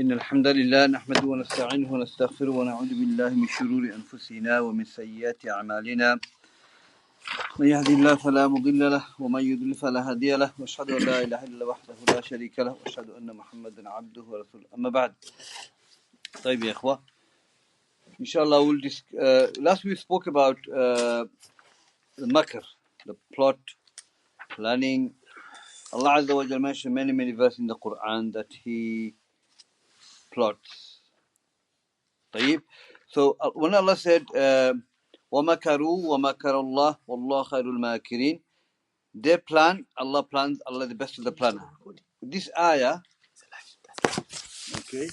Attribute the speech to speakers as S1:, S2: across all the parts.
S1: إن الحمد لله نحمده ونستعينه ونستغفره ونعوذ بالله من شرور أنفسنا ومن سيئات أعمالنا من يهدي الله فلا مضل له ومن يضلل فلا هادي له وأشهد أن لا إله إلا الله وحده لا شريك له وأشهد أن محمدا عبده ورسوله أما بعد. طيب يا إخوة, inshallah last we spoke about the makr, the plot, planning. Allah Azza wa Jalla mentioned many verses in the Quran that He plots. طيب. So when Allah said وَمَكَرُوا وَمَكَرَ اللَّهُ وَاللَّهُ خَيْرُ الْمَاكِرِينَ, they plan, Allah plans, Allah the best of the planner. This ayah, okay,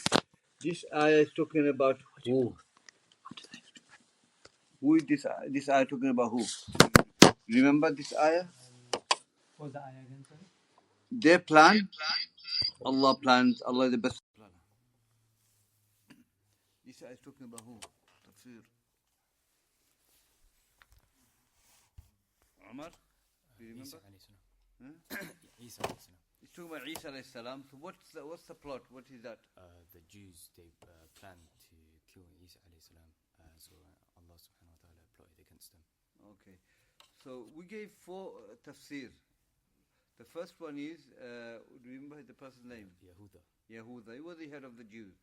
S1: this ayah is talking about who? Who is this ayah talking about who? Remember this ayah?
S2: What was the ayah again, sorry?
S1: They plan, Allah plans, Allah is the best planner. This ayah is talking about who? Tafsir. Umar? Do you remember?
S3: Isa alayhi salam.
S1: It's talking about Isa alayhi salam. So what's the plot? What is that?
S3: The Jews, they planned to kill Isa alayhi salam. So Allah subhanahu wa ta'ala plotted against them.
S1: Okay. So we gave 4 tafsir. The first one is, do you remember the person's name? Yahuda. He was the head of the Jews.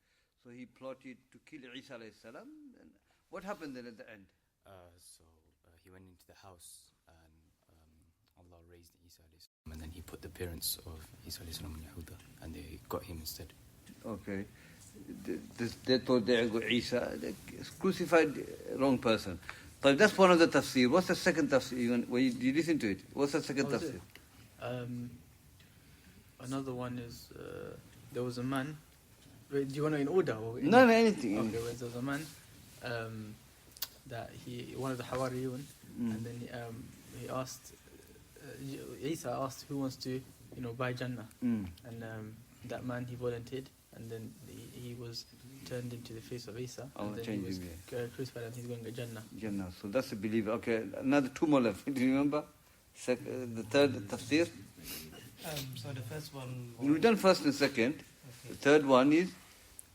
S1: So he plotted to kill Isa alayhi salam. And what happened then at the end?
S3: So he went into the house and Allah raised Isa alayhi salam. And then he put the parents of Isa alayhi salam on Yahuda and they got him instead.
S1: Okay. They thought they got Isa. They crucified the wrong person. But that's one of the tafsir. What's the second tafsir? Did you listen to it? What's the second tafsir?
S2: Another one is there was a man. Wait, do you want to in order? Or
S1: No, anything.
S2: Okay, well, there was a man that one of the Hawariyun, and then he asked, Isa asked who wants to, buy Jannah, and that man, he volunteered, and then he was turned into the face of Isa, and then he was crucified, and he's going to Jannah.
S1: So that's a believer. Okay, another 2 more left. Do you remember? The third tafsir?
S2: So the first one...
S1: We've done first and second.
S2: Okay.
S1: The third one is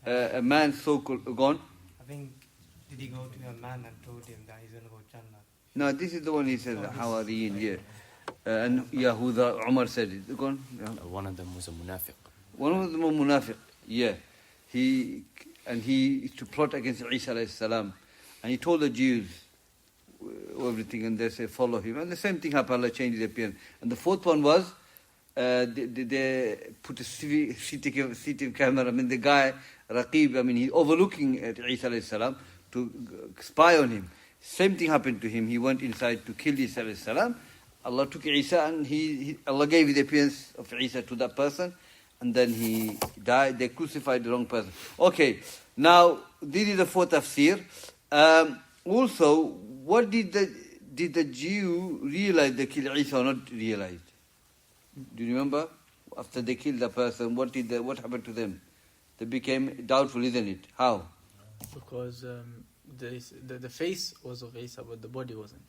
S1: a man so-called gone.
S2: I think, did he go to a man and told him that he's going to go Jannah?
S1: No, this is the one he says, Hawariyin, yeah. And Yahuda, Umar said it. Go on. Yeah.
S3: One of them was a munafiq.
S1: One of them was munafiq, yeah. He used to plot against Isa alayhi salam. And he told the Jews everything, and they say, follow him. And the same thing happened, Allah changed his appearance. And the fourth one was, they put a CCTV camera, the guy, Raqib, he's overlooking at Isa alayhi salam to spy on him. Same thing happened to him. He went inside to kill Isa alayhi salam. Allah took Isa and Allah gave the appearance of Isa to that person, and then he died. They crucified the wrong person. Okay, now this is the fourth tafsir. Also, what did the Jew realize they killed Isa or not realize? Do you remember? After they killed the person, what happened to them? They became doubtful, isn't it? How?
S2: Because the face was of Isa, but the body wasn't.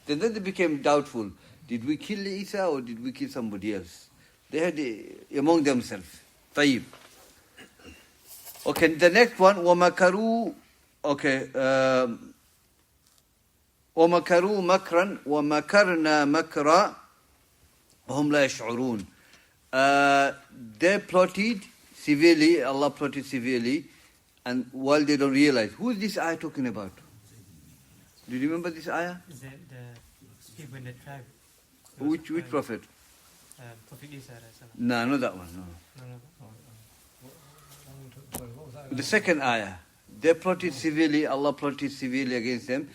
S1: Then they became doubtful. Did we kill Isa or did we kill somebody else? They had among themselves. Tayyib. Okay, the next one, وَمَكَرُوا. Okay. وَمَكَرُوا مَكْرًا وَمَكَرْنَا مَكْرًا وَهُمْ لَا يَشْعُرُونَ. They plotted severely, Allah plotted severely, and while they don't realize. Who is this ayah talking about? Do you remember this ayah?
S2: Is that the people in the tribe?
S1: Which prophet?
S2: Prophet Isa.
S1: No, not that one. No. The second ayah. They plotted severely, Allah plotted severely against them,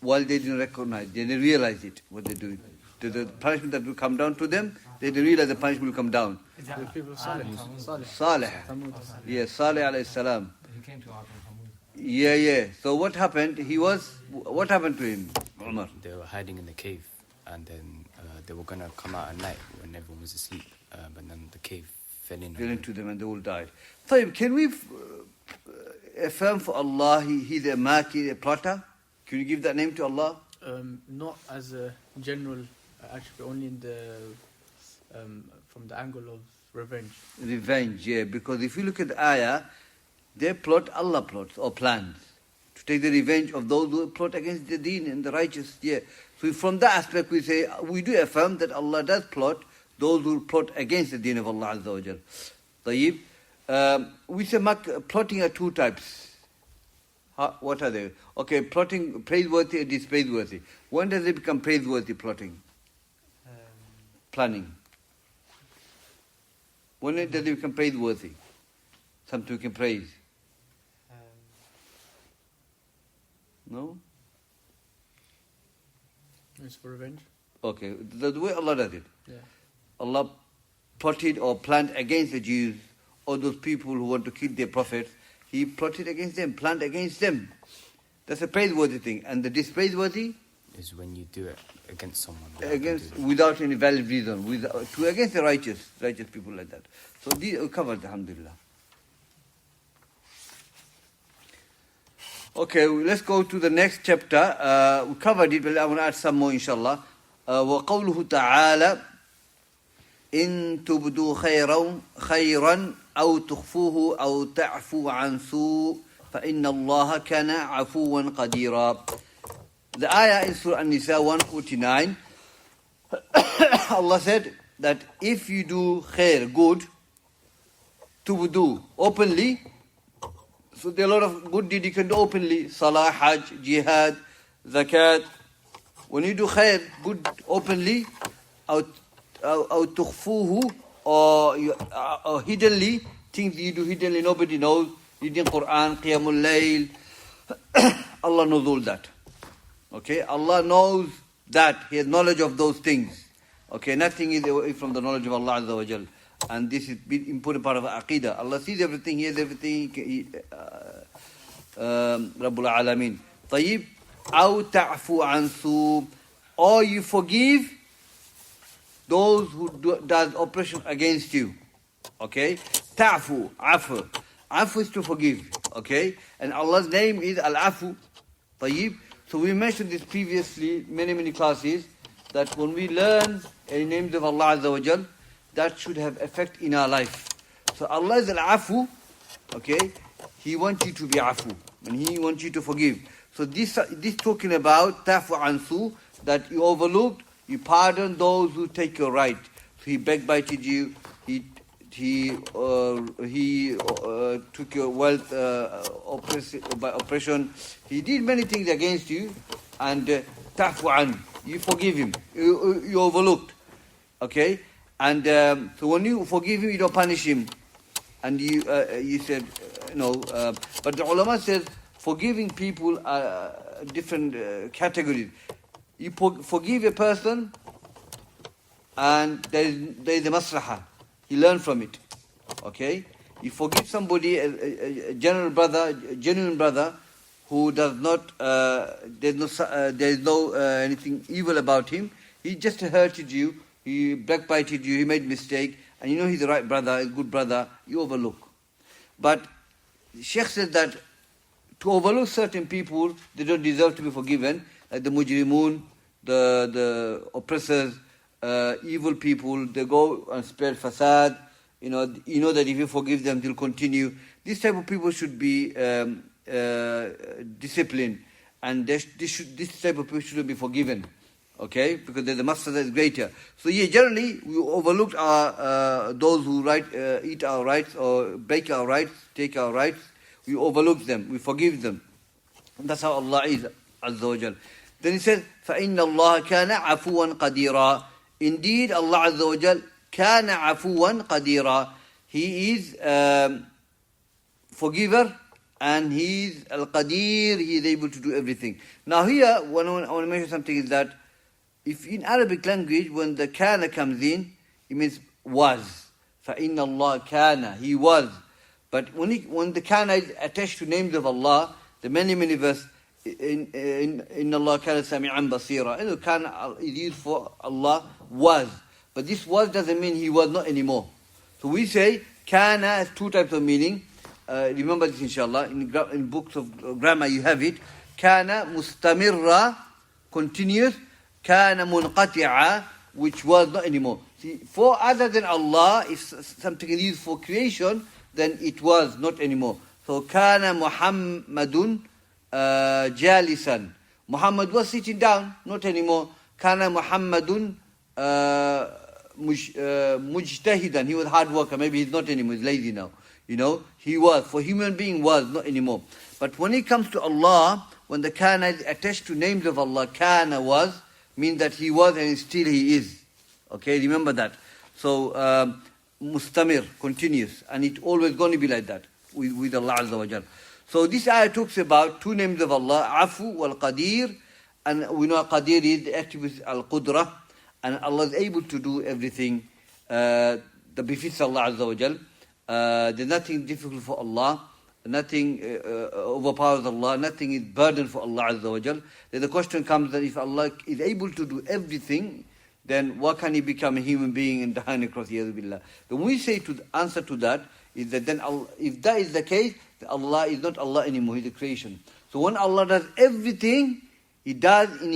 S1: while they didn't recognize, they didn't realize it, what they're doing. The punishment that will come down to them, they didn't realize the punishment will come down.
S2: Is that the people of Salih?
S1: Salih. Yes, Salih alayhi salam.
S2: He came to Aqeedah.
S1: Yeah. So what happened? What happened to him, Umar?
S3: They were hiding in the cave, and then they were going to come out at night when everyone was asleep, but then the cave fell into
S1: them and they all died. So can we affirm for Allah He's a Maki, a plotter? Can you give that name to Allah?
S2: Not as a general attribute, only in from the angle of revenge.
S1: Revenge, yeah. Because if you look at the ayah, They plot, Allah plots or plans to take the revenge of those who plot against the deen and the righteous. Yeah. So from that aspect we say, we do affirm that Allah does plot those who plot against the deen of Allah Azza wa Jal. Tayyib. We say plotting are two types. What are they? Okay, plotting praiseworthy and dispraiseworthy. When does it become praiseworthy, plotting? Planning. When does it become praiseworthy? Something we can praise. No?
S2: It's for revenge.
S1: Okay, the way Allah does it.
S2: Yeah.
S1: Allah plotted or planned against the Jews or those people who want to kill their prophets. He plotted against them, planned against them. That's a praiseworthy thing. And the dispraiseworthy
S3: is when you do it against someone.
S1: Without any valid reason. Against the righteous people like that. So these are covered, alhamdulillah. Okay, let's go to the next chapter. We covered it, but I want to add some more, inshallah. وَقَوْلُهُ تَعَالَى إِن تُبْدُوا خَيْرًا أَوْ تُخْفُوهُ أَوْ تَعْفُوا عَنْ سُوءٍ فَإِنَّ اللَّهَ كَانَ عَفُوًّا قَدِيرًا. The ayah in Surah An-Nisa 149, Allah said that if you do khair, good, tubdu, openly, so there are a lot of good deeds you can do openly, salah, hajj, jihad, zakat. When you do khair, good openly, or tukhfuhu, or hiddenly, things you do hiddenly, nobody knows, reading Quran, Qiyamul Layl, Allah knows all that. Okay, Allah knows that, He has knowledge of those things. Okay, nothing is away from the knowledge of Allah Azza wa Jal. And this is an important part of Aqeedah. Allah sees everything, He hears everything. Rabbul Alameen. Tayyib. أَوْ تَعْفُوا عَنْ سُوءٍ. Or you forgive those who does oppression against you. Okay? Ta'fu, afu. Afu is to forgive. Okay? And Allah's name is Al-Afu. Tayyib. So we mentioned this previously, many classes, that when we learn any names of Allah Azza wa Jal, that should have effect in our life. So Allah is Al-Afu, okay? He wants you to be Afu, and He wants you to forgive. So this talking about Ta'fu Ansu, that you overlooked, you pardon those who take your right. So He backbited you, He took your wealth by oppression. He did many things against you, and ta'fu an, you forgive him. You overlooked, okay? And so when you forgive him, you don't punish him. And you said no. But the ulama says forgiving people are different categories. You forgive a person, and there is a maslaha. He learned from it. Okay? You forgive somebody, a genuine brother, who does not, there is no anything evil about him. He just hurted you, he backbited you, he made mistake, and you know he's the right brother, a good brother, you overlook. But Sheikh said that to overlook certain people, they don't deserve to be forgiven, like the mujrimun, the oppressors, evil people, they go and spread fasad. You know that if you forgive them, they'll continue. This type of people should be disciplined, and this type of people shouldn't be forgiven. Okay, because the master is greater. So generally we overlook those who eat our rights or break our rights, take our rights. We overlook them, we forgive them. And that's how Allah is, Azza wa Jal. Then He says, فَإِنَّ اللَّهَ كَانَ عَفُوًا قَدِيرًا. Indeed, Allah Azza wa Jal كَانَ عَفُوًا قَدِيرًا. He is forgiver, and He is Al-Qadir, He is able to do everything. Now here, I want to mention something is that, if in Arabic language, when the kana comes in, it means was. فَإِنَّ اللَّهَ كَانَ, He was. But when the kana is attached to names of Allah, the many verse, إِنَّ اللَّهَ كَانَ سَمِيعًا بَصِيرًا. And the kana is used for Allah was. But this was doesn't mean He was not anymore. So we say kana has two types of meaning. Remember this inshallah. In books of grammar you have it. Kana mustamirra, continuous. Kana munqati'a, which was not anymore. See, for other than Allah, if something is used for creation, then it was not anymore. So, kana Muhammadun jalisan. Muhammad was sitting down, not anymore. Kana Muhammadun mujtahidan. He was hard worker. Maybe he's not anymore. He's lazy now. He was. For human being was, not anymore. But when it comes to Allah, when the kana is attached to names of Allah, kana was, means that he was and still he is. Okay, remember that. So, mustamir, continuous. And it's always going to be like that with Allah Azza wa Jal. So this ayah talks about two names of Allah, Afu wal Qadir. And we know Qadir is the activist al-Qudrah. And Allah is able to do everything that befits Allah Azza wa Jal. There's nothing difficult for Allah. Nothing overpowers Allah. Nothing is burden for Allah Azza wa Jal. Then the question comes that if Allah is able to do everything, then why can He become a human being and die across the billah? Then we say to the answer to that is that then Allah, if that is the case, then Allah is not Allah anymore. He's a creation. So when Allah does everything, He does in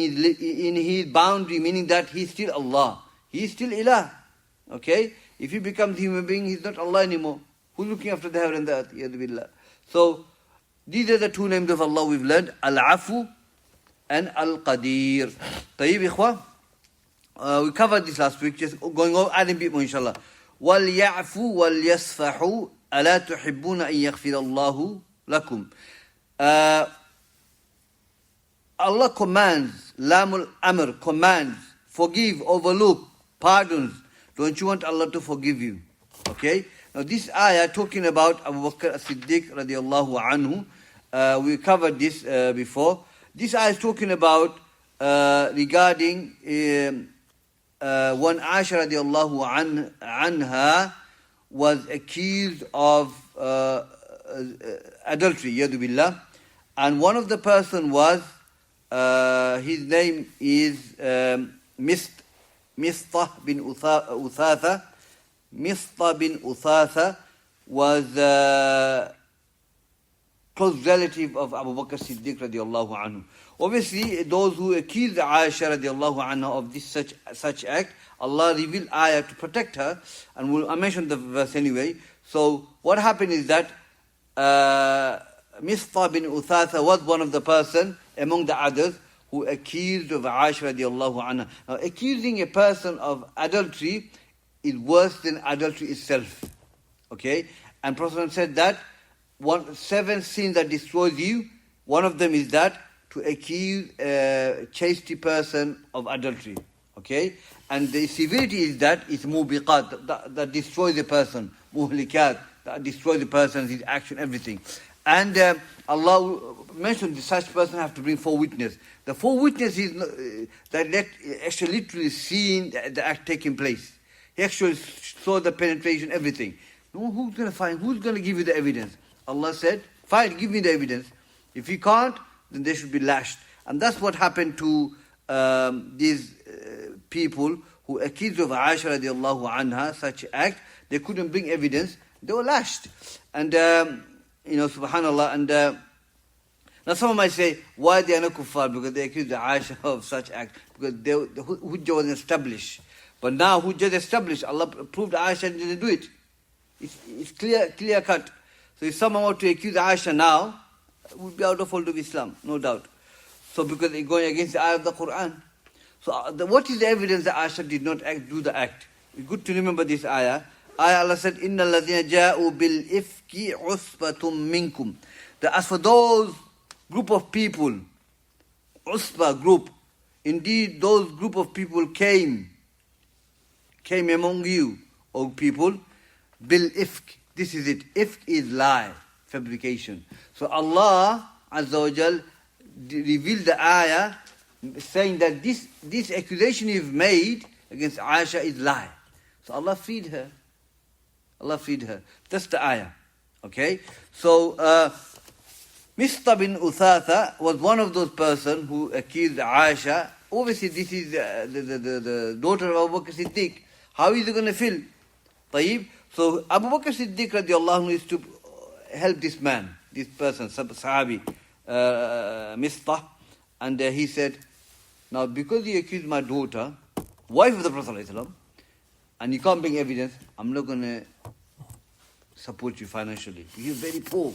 S1: His boundary, meaning that He's still Allah. He is still Ilah. Okay? If He becomes a human being, He's not Allah anymore. Who's looking after the heaven and the earth? Billah. So, these are the two names of Allah we've learned. Al-Afu and Al-Qadir. Tayyib, ikhwa? We covered this last week. Just going over, adding a bit more, inshallah. وَلْيَعْفُوا وَلْيَصْفَحُوا أَلَا تُحِبُّونَ أَن يَغْفِرَ اللَّهُ لَكُمْ. Allah commands, Lamul Amr, commands, forgive, overlook, pardons. Don't you want Allah to forgive you? Okay? Now this ayah talking about Abu Bakr as-Siddiq radiallahu anhu, we covered this before. This ayah is talking about regarding when Aisha radiallahu anha was accused of adultery, yadu billah, and one of the person was, his name is Mistah bin Uthatha. Mistah bin Uthatha was close relative of Abu Bakr Siddiq radiallahu anhu. Obviously, those who accuse Aisha radiallahu anha of this such act, Allah revealed ayah to protect her, and I mentioned the verse anyway. So what happened is that Mistah bin Uthatha was one of the person among the others who accused of Aisha radiallahu anha. Now, accusing a person of adultery is worse than adultery itself. Okay? And Prophet said that 7 sins that destroys you, one of them is that to accuse a chastity person of adultery. Okay? And the severity is that it's mubiqat, that destroys the person, muhlikat, that destroys the person, his action, everything. And Allah mentioned such person have to bring 4 witnesses. The 4 witnesses that actually literally seen the act taking place. He actually saw the penetration, everything. No, who's going to give you the evidence? Allah said, fine, give me the evidence. If you can't, then they should be lashed. And that's what happened to these people who accused of Aisha radiallahu anha, such act. They couldn't bring evidence. They were lashed. And, subhanAllah. And now someone might say, why they are not kuffar? Because they accused Aisha of such act. Because the hujjah wasn't established. But now hujjah established. Allah proved Aisha didn't do it. It's clear cut. So if someone were to accuse Aisha now, it would be out of fold of Islam, no doubt. So because they're going against the ayah of the Quran. So what is the evidence that Aisha did not do the act? It's good to remember this ayah. Allah said, إِنَّ الَّذِينَ جَاءُوا بِالْإِفْكِ عُصْبَةٌ مِّنْكُمْ. That as for those group of people, Usba group, indeed those group of people came among you, O people, bil-ifk. This is it. Ifk is lie, fabrication. So Allah Azza wa Jal revealed the ayah saying that this accusation you've made against Aisha is lie. So Allah freed her. That's the ayah. Okay? So Mistah bin Uthatha was one of those persons who accused Aisha. Obviously this is the daughter of Abu Bakr Siddiq. How is he going to feel? Tayyib. So Abu Bakr Siddiq radiallahu anhu is to help this man, this person, Sahabi, Mistah. And he said, now because you accused my daughter, wife of the Prophet ﷺ, and you can't bring evidence, I'm not going to support you financially. You're very poor.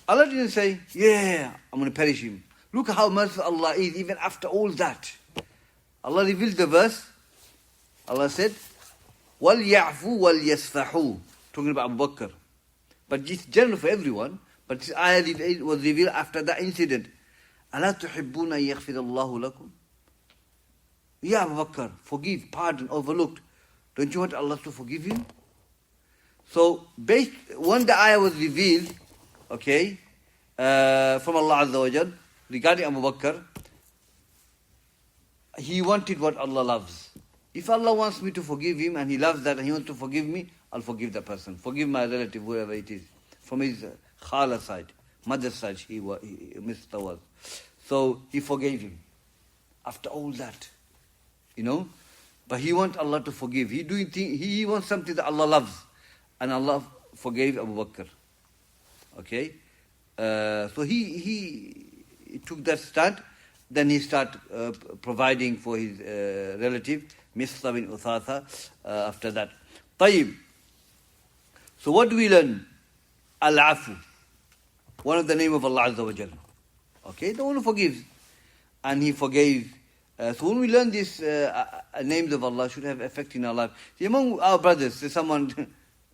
S1: Allah didn't say, yeah, I'm going to perish him. Look how merciful Allah is even after all that. Allah revealed the verse. Allah said, وَلْيَعْفُوا وَلْيَسْفَحُوا, talking about Abu Bakr. But it's general for everyone. But this ayah was revealed after that incident. أَلَا تُحِبُّونَ أَن يَغْفِرَ اللَّهُ لَكُمْ? Ya Abu Bakr, forgive, pardon, overlooked. Don't you want Allah to forgive you? So, when the ayah was revealed, okay, from Allah Azza wa Jal, regarding Abu Bakr, he wanted what Allah loves. If Allah wants me to forgive him and he loves that and he wants to forgive me, I'll forgive that person. Forgive my relative, whoever it is. From his khala side, mother's side, Mr. was. So he forgave him. After all that, but he wants Allah to forgive. He wants something that Allah loves. And Allah forgave Abu Bakr. Okay? So he took that stand. Then he started providing for his relative, Mistah bin Uthatha, after that. طيب. So what do we learn? Al-Afu. One of the name of Allah Azza wa Jal. Okay? The one who forgives. And he forgave. So when we learn these names of Allah, should have effect in our life. See, among our brothers, there's someone,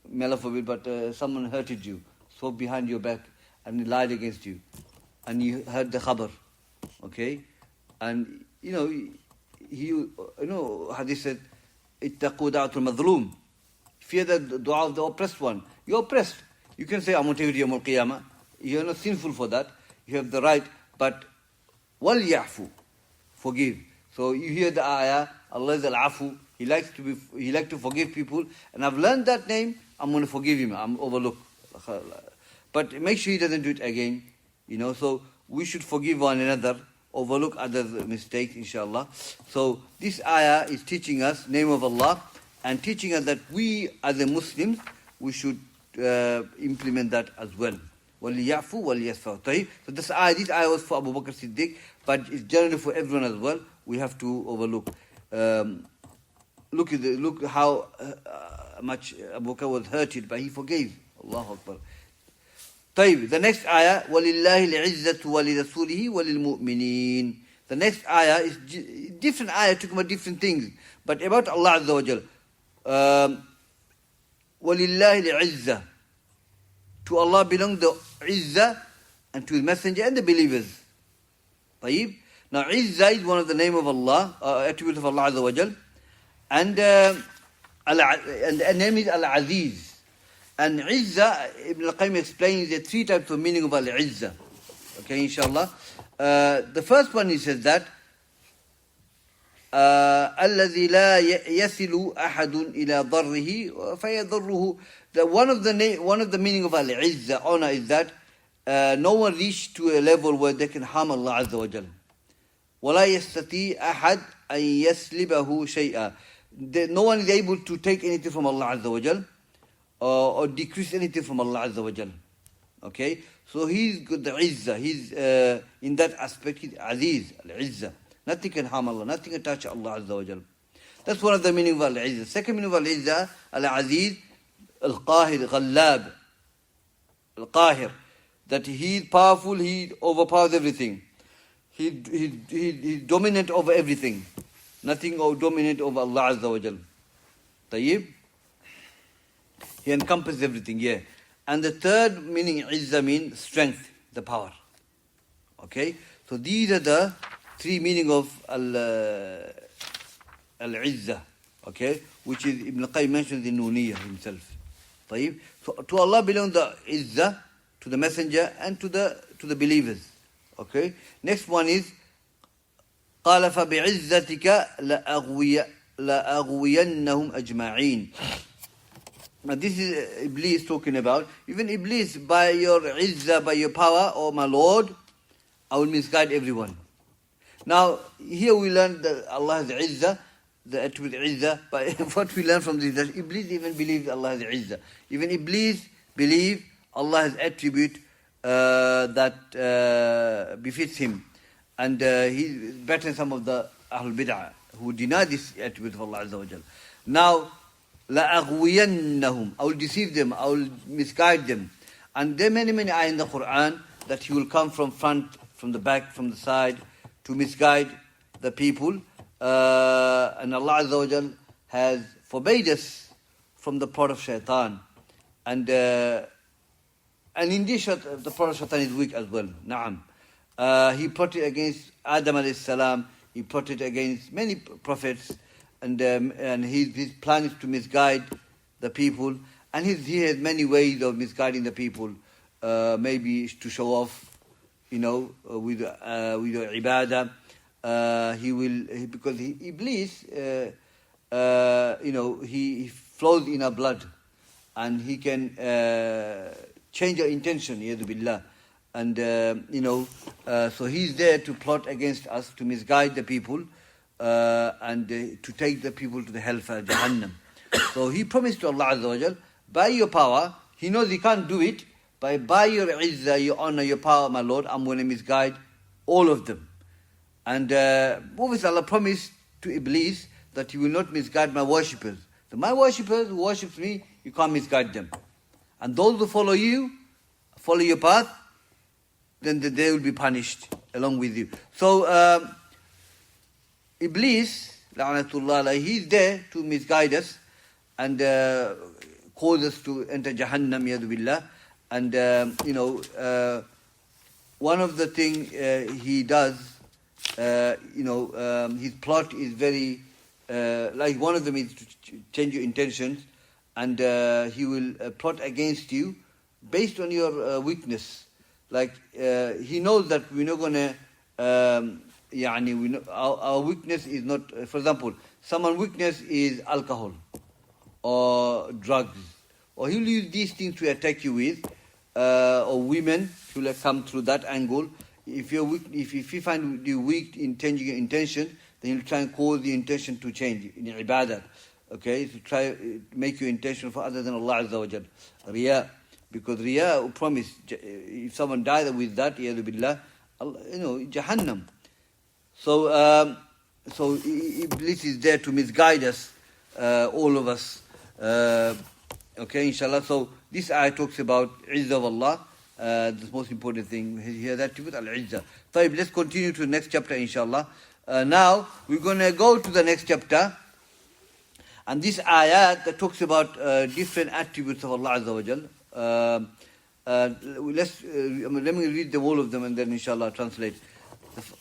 S1: may Allah forbid, but someone hurted you, spoke behind your back, and he lied against you. And you heard the khabar. Okay? And, Hadith said, ittaqu da'atul madhloom. Fear the dua of the oppressed one. You're oppressed. You can say, I'm going to take you to Yawm al-Qiyamah. You're not sinful for that. You have the right. But, وَلْيَعْفُوا, forgive. So you hear the ayah, Allah is al-afu. He likes to forgive people. And I've learned that name, I'm going to forgive him. I'm overlooked. But make sure he doesn't do it again. So we should forgive one another, overlook others' mistakes, inshallah. So this ayah is teaching us name of Allah and teaching us that we as a Muslims, we should implement that as well. وَلْيَعْفُوا وَلْيَسْفَحُوا. So this ayah was for Abu Bakr Siddiq, but it's generally for everyone as well. We have to overlook. Look how much Abu Bakr was hurted, but he forgave. Allahu Akbar. The next ayah, وَلِلَّهِ الْعِزَّةُ وَلِرَسُولِهِ وَلِلْمُؤْمِنِينَ. The next ayah is different ayah, talking about different things, but about Allah Azza wa Jal. وَلِلَّهِ الْعِزَّةُ. To Allah belong the Izzah, and to His Messenger and the believers. طيب. Now Izzah is one of the name of Allah, attribute of Allah Azza wa Jal. And the name is Al-Aziz. And Izzah, Ibn al-Qayyim explains the three types of meaning of Al-Izzah. Okay, inshallah. The first one, he says that الذي لا يصل أحد إلى ضره فيضره. One of the meaning of Al-Izzah, honor, is that no one reached to a level where they can harm Allah Azza wa Jal. ولا يستطيع أحد أن يسلبه شيئا. No one is able to take anything from Allah Azza wa Jal, or decrease anything from Allah Azza wa Jal. Okay? So he's got the Izzah. He's in that aspect, he's Aziz, Al-Izzah. Nothing can harm Allah, nothing can touch Allah Azza wa Jal. That's one of the meaning of Al-Izzah. Second meaning of Al-Izzah, Al-Aziz, Al-Qahir, Ghallab, Al-Qahir. That he is powerful, he overpowers everything. He's dominant over everything. Nothing dominant over Allah Azza wa Jal. Tayyib? He encompasses everything, yeah. And the third meaning, Izzah, means strength, the power. Okay? So these are the three meaning of Al-Izzah. Okay? Which is Ibn al-Qayyim mentions in Nuniyah himself. طيب? So to Allah belong the Izzah, to the Messenger, and to the believers. Okay? Next one is قال فبعزتك لأغوينهم أجمعين. Now this is Iblis talking about. Even Iblis, by your Izzah, by your power, oh my Lord, I will misguide everyone. Now, here we learn that Allah has Izzah, the attribute Izzah, but what we learn from this, that Iblis even believes Allah has Izzah. Even Iblis believes Allah has attribute that befits him. And he's better than some of the Ahlul Bid'ah, who deny this attribute of Allah Azza wa Jal. Now, لَأَغْوِيَنَّهُمْ, I will deceive them, I will misguide them. And there are many ayah in the Quran that he will come from front, from the back, from the side to misguide the people. And Allah Azza wa Jal has forbade us from the plot of shaitan. And indeed the plot of shaitan is weak as well. Na'am. He plotted against Adam alayhi salam. He plotted against many prophets. And his plan is to misguide the people. And he has many ways of misguiding the people. Maybe to show off, with your ibadah. Because Iblis, he flows in our blood, and he can change your intention, yadu billah. And so he's there to plot against us, to misguide the people, and to take the people to the hellfire, Jahannam. So he promised to Allah Azza wa Jal, by your power, he knows he can't do it, but by your izzah, your honor, your power, my Lord, I'm going to misguide all of them. And obviously Allah promised to Iblis that he will not misguide my worshippers. So my worshippers who worship me, you can't misguide them. And those who follow you, follow your path, then they will be punished along with you. So Iblis, la'natullah alayhi, he's there to misguide us and cause us to enter Jahannam, yadu billah. And one of the things he does, his plot is very, like one of them is to change your intentions, and he will plot against you based on your weakness. Like he knows that we're not going to, our weakness is not, for example, someone's weakness is alcohol or drugs, or he'll use these things to attack you with, or women, he will come through that angle. If you're weak, if you find you weak in changing your intention, then he'll try and cause the intention to change in ibadah. Okay, so try make your intention for other than Allah Azza wa Jal. Riya, because riya promise, if someone dies with that, yadu billah, Jahannam. So Iblis is there to misguide us, all of us. Okay, inshallah. So this ayah talks about izzah of Allah. The most important thing here, that with al-izzah. So let's continue to the next chapter, inshallah. Now we're going to go to the next chapter, and this ayah that talks about different attributes of Allah Azza wa Jal. Let me read them, all of them, and then inshallah translate.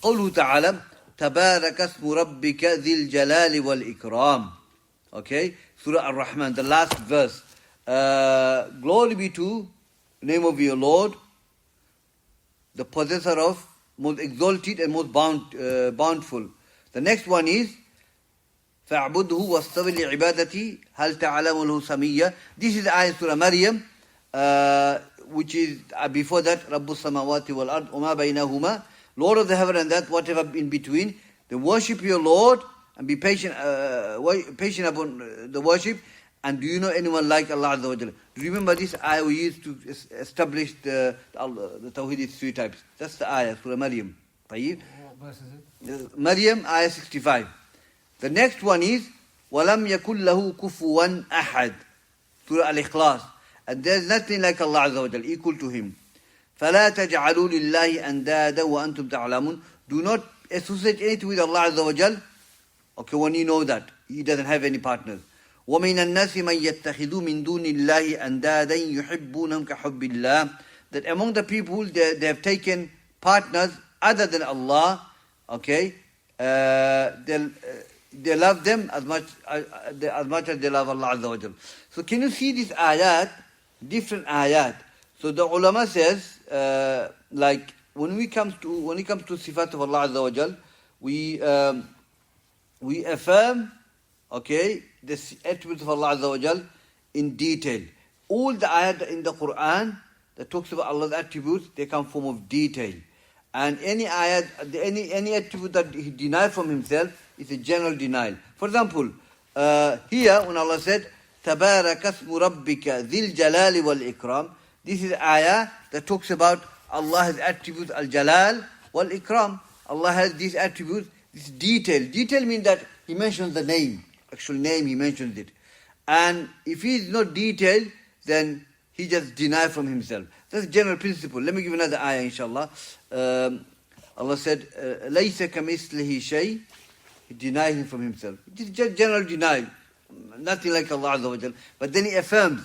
S1: قوله تعالى تبارك اسم ربك ذي الجلال والإكرام. Okay, Surah Ar-Rahman, the last verse. Glory be to the name of your Lord, the possessor of most exalted and most bountiful. The next one is فَاعْبُدْهُ وَاسْتَوِلْ لِعِبَادَتِي هَلْ تَعْلَمُ لَهُ سَمِيًّا. This is ayah Surah Maryam, which is before that, رَبُّ السَّمَاوَاتِ وَالْأَرْضِ وَمَا بَيْنَهُمَا, Lord of the heaven and that, whatever in between. Then worship your Lord and be patient upon the worship. And do you know anyone like Allah Azza wa Jalla? Do you remember this ayah we used to establish the Tawheed is three types? That's the ayah, Surah Maryam.
S4: What verse is it?
S1: Maryam, ayah 65. The next one is وَلَمْ يَكُنْ لَهُ كُفُوًا أَحَدٍ, Surah Al-Ikhlas. And there's nothing like Allah Azza wa Jalla, equal to him. فَلَا تَجْعَلُوا لِلَّهِ أَنْدَادًا وَأَنْتُمْ تَعْلَمُونَ. Do not associate anything with Allah Azza wa Jalla. Okay, when you know that He doesn't have any partners. وَمِنَ النَّاسِ مَنْ يَتَّخِذُ مِنْ دُونِ اللَّهِ أَنْدَادًا يُحِبُّونَهُمْ كَحُبِّ اللَّهِ. That among the people, they have taken partners other than Allah. Okay, they love them as much as they love Allah Azza wa Jal. So can you see these ayat, different ayat? So the ulama says, like when it comes to sifat of Allah Azza wa Jal, we affirm, okay, the attributes of Allah Azza wa Jal in detail. All the ayat in the Quran that talks about Allah's attributes, they come form of detail. And any ayat, any attribute that he denies from himself is a general denial. For example, here when Allah said, تَبَارَكَ اسْمُ رَبِّكَ ذِي الْجَلَالِ وَالْإِكْرَامِ, this is ayah that talks about Allah's attributes, al-jalal wal-ikram. Allah has these attributes, this detail. Detail means that He mentions the name, actual name, He mentions it. And if He is not detailed, then he just denies from himself. That's a general principle. Let me give another ayah, inshallah. Allah said, لَيْسَ كَمِثْلِهِ شَيْءٍ. He denied him from himself. Just general denial. Nothing like Allah Azza wa Jal. But then he affirms,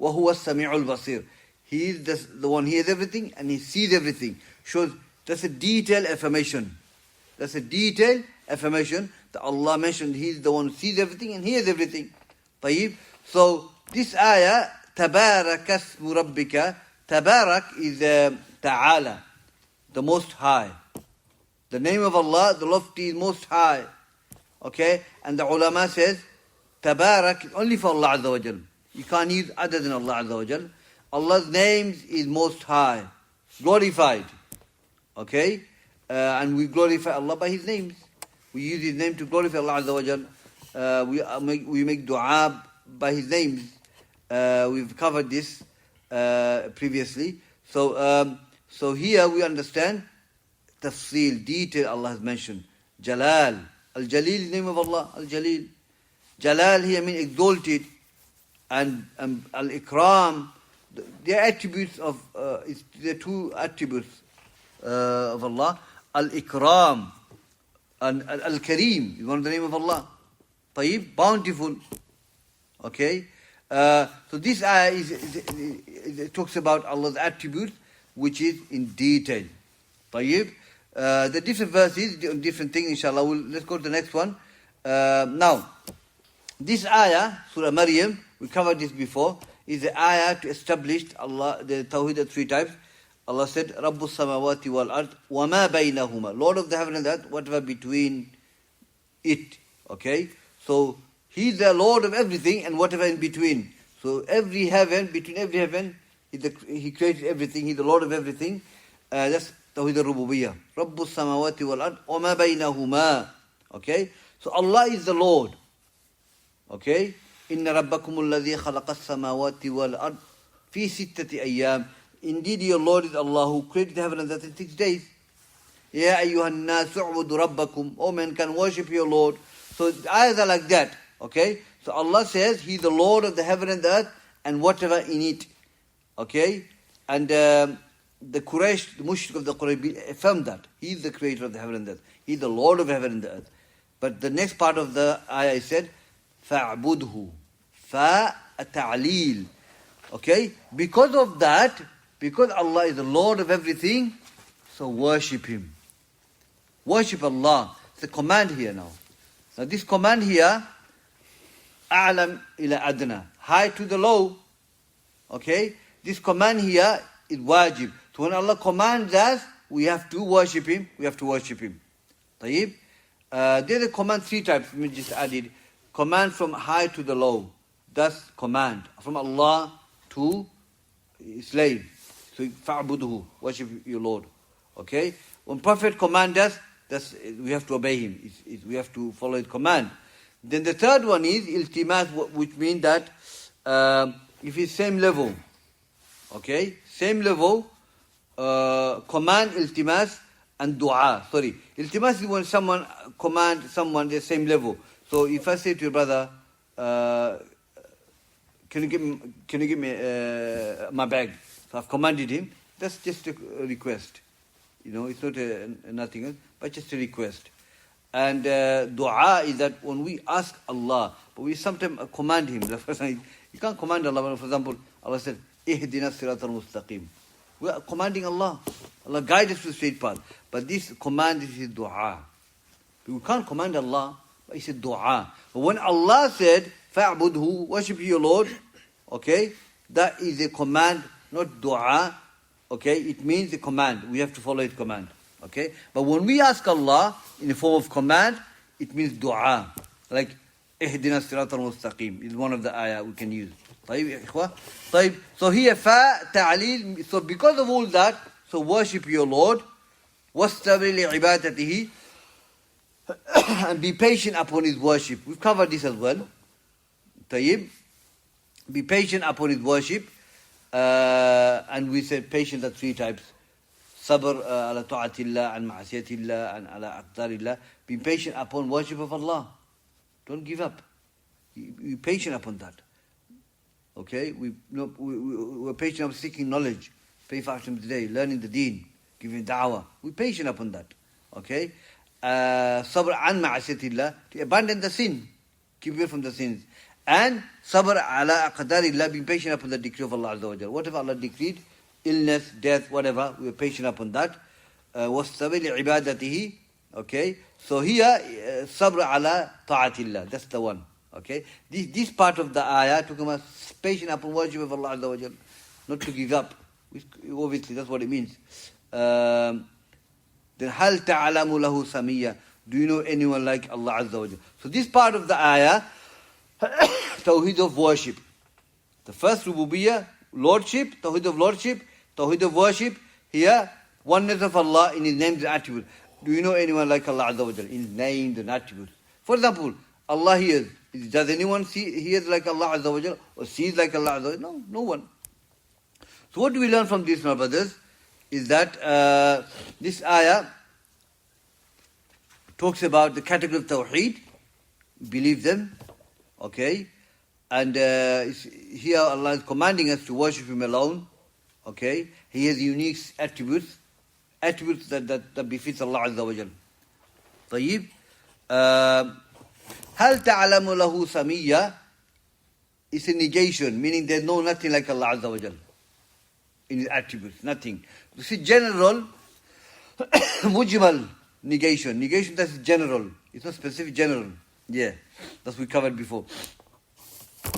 S1: وَهُوَ السَّمِيعُ الْبَصِيرُ. He is the one, he hears everything and he sees everything. Shows, that's a detailed affirmation. That's a detailed affirmation that Allah mentioned He is the one who sees everything and hears everything. طيب. So this ayah, تَبَارَكَ اسْمُ رَبِّكَ. Tabarak is Ta'ala, the Most High. The name of Allah, the lofty, Most High. Okay? And the ulama says, Tabarak is only for Allah Azza wa Jal. You can't use other than Allah Azza wa Jal. Allah's names is Most High, glorified. Okay? And we glorify Allah by His names. We use His name to glorify Allah Azza wa Jal. We make dua by His names. We've covered this previously. So here we understand tafsil, detail Allah has mentioned. Jalal. Al-Jalil is the name of Allah. Al-Jalil. Jalal here means exalted. And Al-Ikram, they are attributes of, there are two attributes of Allah. Al-Ikram and Al-Kareem is one of the name of Allah. Tayyib, bountiful. Okay? So this ayah it talks about Allah's attributes, which is in detail. Tayyib. The different verses, different things, inshallah. Let's go to the next one. Now, this ayah, Surah Maryam, we covered this before, is the ayah to establish Allah, the Tawheed of three types. Allah said, Rabbus samawati wal ard, wa ma baynahuma. Lord of the heaven and earth, whatever between it. Okay? So, He's the Lord of everything and whatever in between. So every heaven, between every heaven, He created everything. He's the Lord of everything. That's Tawheed al-Rububiyyah. Rabbus samawati wal ard wa ma baynahuma. Okay? So Allah is the Lord. Okay? Inna rabbakumul ladhi khalaqa as-samawati wal ard fi sittati ayyam. Indeed your Lord is Allah who created heaven and earth in 6 days. Ya ayyuhan nas u'budu rabbakum. Oh man, can worship your Lord. So the ayahs are like that. Okay? So Allah says He's the Lord of the heaven and the earth and whatever in it. Okay? And the Quraysh, the mushrik of the Quraysh affirmed that. He is the creator of the heaven and the earth. He is the Lord of heaven and the earth. But the next part of the ayah is said, فَاعْبُدْهُ فَأَتَعْلِيل. Okay? Because of that, because Allah is the Lord of everything, so worship Him. Worship Allah. It's a command here now. Now this command here, أعلم إلى أدنى, high to the low. Okay? This command here is wajib. So when Allah commands us, we have to worship Him. We have to worship Him. طيب? There's a command three types. We just added. Command from high to the low. That's command. From Allah to slave. So فَعْبُدُهُ, worship your Lord. Okay? When Prophet commands us, we have to obey him. We have to follow his command. Then the third one is iltimas, which means that if it's same level, okay, same level, command, iltimas, and dua. Sorry, iltimas is when someone command someone the same level. So if I say to your brother, can you give me my bag? So I've commanded him. That's just a request. You know, it's not nothing else, but just a request. And dua is that when we ask Allah, but we sometimes command Him. You can't command Allah. For example, Allah said, "Ihdina siratal mustaqim." We are commanding Allah. Allah guide us to the straight path. But this command is His dua. We can't command Allah, but it's a dua. But when Allah said, "Fa'budhu," worship your Lord, okay, that is a command, not dua. Okay, it means a command. We have to follow His command. Okay, but when we ask Allah in the form of command, it means dua. Like ihdina siratal mustaqim is one of the ayah we can use. طيب, إخوة? طيب. So here ta'leel. So because of all that, so worship your Lord. واستبر لعبادته, and be patient upon His worship. We've covered this as well. طيب. Be patient upon His worship. And we said patience are three types. Sabr ala ta'atillah, and ma'asiyatillah, and ala aqdarillah. Be patient upon worship of Allah. Don't give up. Be patient upon that. Okay, we're patient upon seeking knowledge, paying 5 times a day, learning the deen, giving da'wah. We're patient upon that. Okay, sabr an ma'asiyatillah, to abandon the sin, keep away from the sins. And sabr ala aqdarillah, being patient upon the decree of Allah Azza wa Jal. Whatever Allah decreed, illness, death, whatever, we are patient upon that. وَاسْتَبِلِ عِبَادَتِهِ. Okay, so here, sabr ala ta'atillah, that's the one. Okay, this part of the ayah, talking about patient upon worship of Allah Azza wa Jal, not to give up. Obviously, that's what it means. Then hal ta'alamu lahu samiyya, do you know anyone like Allah Azza wa Jal? So this part of the ayah, tawheed of worship. The first rububiyyah, lordship, tawheed of lordship, tawheed of worship. Here, oneness of Allah in His names and attributes. Do you know anyone like Allah Azza wa Jal in His names and attributes? For example, Allah hears. Does anyone hears like Allah Azza wa Jal or sees like Allah Azza wa Jal? No, no one. So what do we learn from this, my brothers? Is that this ayah talks about the category of tawheed, believe them, okay, and here Allah is commanding us to worship Him alone, okay. He has unique attributes that befits Allah Azza wa Jal. طيب, هل تعلم له سمية is a negation, meaning there's nothing like Allah Azza wa Jal in His attributes, nothing. You see, general, mujmal, negation. Negation, that's general. It's not specific, general. Yeah, that's we covered before.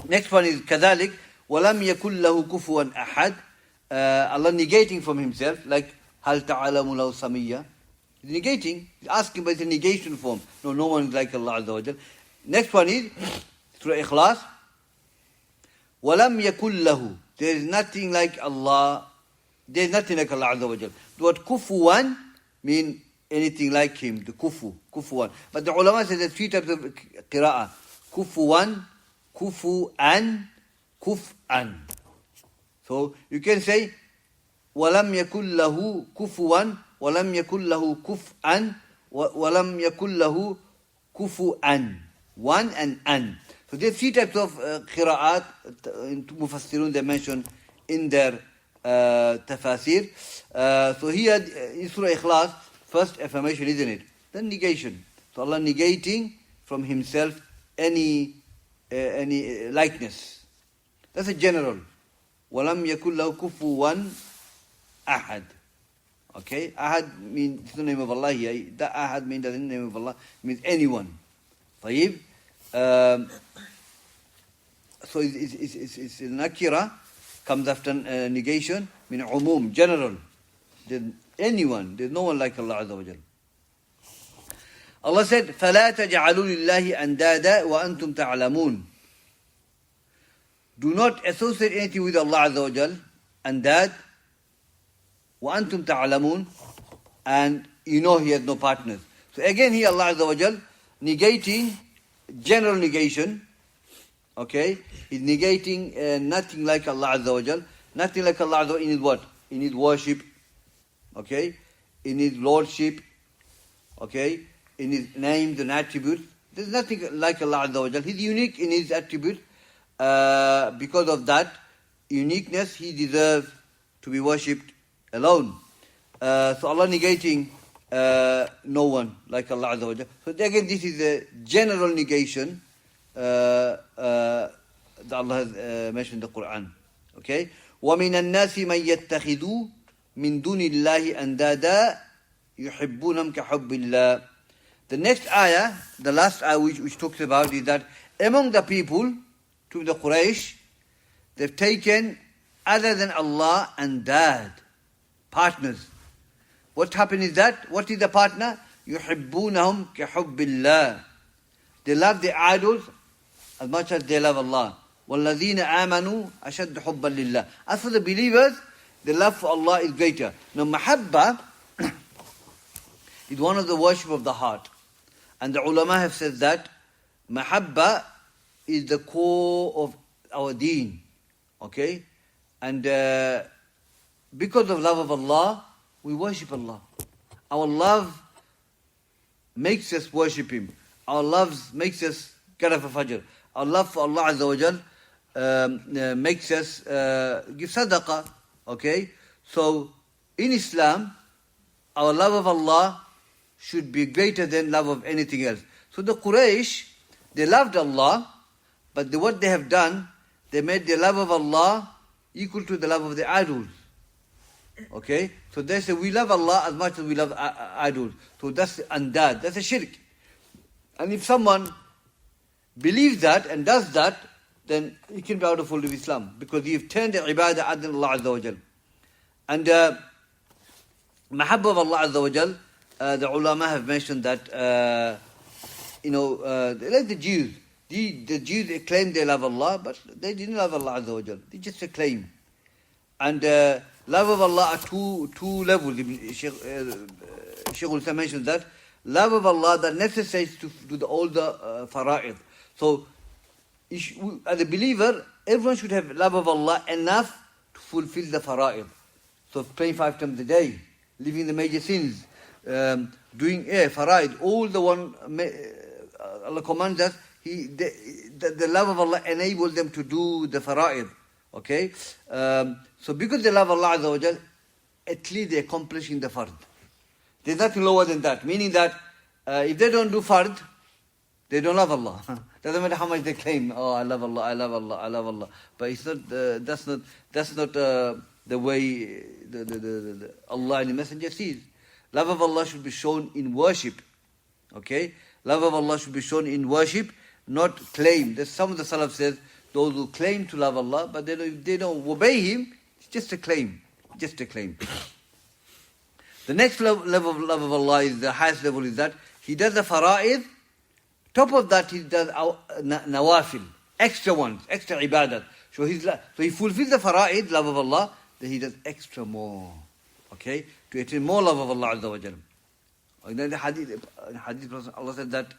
S1: Next one is كذلك ولم يكن له كفوا أحد. Allah negating from Himself, like هل تعلم له سمية. He's negating. He's asking, but it's a negation form. No one is like Allah Azza wa Jal. Next one is Surah Ikhlas. ولم يكن له. There is nothing like Allah. There is nothing like Allah Azza wa Jal. The word kufuwan mean anything like Him. The kufuwan. But the ulama says there are 3 types of qira'ah. Kufuwan, kufu'an, kuf'an. So you can say ولم يكن له كفوا ولم يكن له كفءا ولم يكن له كفؤا. One and an. So there are 3 types of qira'at. Mufassirun, they mention in their tafasir. So here in Surah Ikhlas, first affirmation, isn't it? Then negation. So Allah negating from Himself any likeness. That's a general. وَلَمْ يَكُنْ لَهُ كُفُوًا أَحَدٌ. Okay, Ahad means the name of Allah here. That Ahad means the name of Allah, means anyone. طيب. So it's nakira, comes after negation, meaning umum, general. There's anyone, there's no one like Allah Azza wa Jal. Allah said, فَلَا تَجْعَلُوا لِلَّهِ أَنْدَادًا وَأَنْتُمْ تَعْلَمُونَ. Do not associate anything with Allah Azza wa Jal, andad, وَأَنْتُمْ تَعْلَمُونَ, and you know He has no partners. So again here Allah Azza wa Jal negating general negation. Okay, He's negating nothing like Allah Azza wa Jal. Nothing like Allah Azza wa Jal in His what? In His worship. Okay, in His lordship. Okay, in His names and attributes. There's nothing like Allah Azza wa Jal. He's unique in His attributes. Because of that uniqueness, He deserves to be worshipped alone. So Allah negating no one like Allah Azza wa Jal. So again, this is a general negation that Allah has mentioned in the Quran. Okay? وَمِنَ النَّاسِ مَنْ يَتَّخِذُوا مِنْ دُونِ اللَّهِ أَنْدَادًا يُحِبُّونَهُمْ كَحُبِّ اللَّهِ. The next ayah, the last ayah which talks about is that among the people, to the Quraysh, they've taken other than Allah andad, partners. What happened is that, what is the partner? يُحِبُّونَهُمْ كَحُبِّ اللَّهِ. They love the idols as much as they love Allah. وَالَّذِينَ آمَنُوا أَشَدُّ حُبًّا لِلَّهِ. As for the believers, the love for Allah is greater. Now, mahabba is one of the worship of the heart. And the ulama have said that mahabba is the core of our deen. Okay? And because of love of Allah, we worship Allah. Our love makes us worship Him. Our love makes us get up for Fajr. Our love for Allah Azza wa Jal makes us give sadaqah. Okay? So, in Islam, our love of Allah should be greater than love of anything else. So the Quraysh, they loved Allah, but what they have done, they made the love of Allah equal to the love of the idols. Okay? So they say, we love Allah as much as we love idols. So that's andad, that's a shirk. And if someone believes that and does that, then he can be out of fold of Islam, because you've turned the ibadah adn Allah Azza wa Jal. And mahabba of Allah Azza wa Jal, the ulama have mentioned that, like the Jews. The Jews, they claim they love Allah, but they didn't love Allah Azza wa Jal. They just a claim. And love of Allah are two levels. Shaykhul Islam mentioned that. Love of Allah that necessitates to do all the fara'id. So, as a believer, everyone should have love of Allah enough to fulfill the fara'id. So praying 5 times a day, leaving the major sins, doing fara'id, all the one Allah commands us, the love of Allah enables them to do the fara'id. Okay? So because they love Allah Azza wa Jal, at least they're accomplishing the fard. There's nothing lower than that. Meaning that if they don't do fard, they don't love Allah. Doesn't matter how much they claim, oh, I love Allah, I love Allah, I love Allah. But it's not. That's not the way the Allah and the Messenger sees. Love of Allah should be shown in worship. Okay, love of Allah should be shown in worship, not claim. There's some of the Salaf says those who claim to love Allah, but they don't obey Him. It's just a claim. Just a claim. The next level of love of Allah is the highest level. Is that He does the fara'id. Top of that, he does nawafil, extra ones, extra ibadat. So he fulfills the fara'id, love of Allah, then he does extra more. Okay? To attain more love of Allah Azza wa Jalla. And then the hadith Allah said that,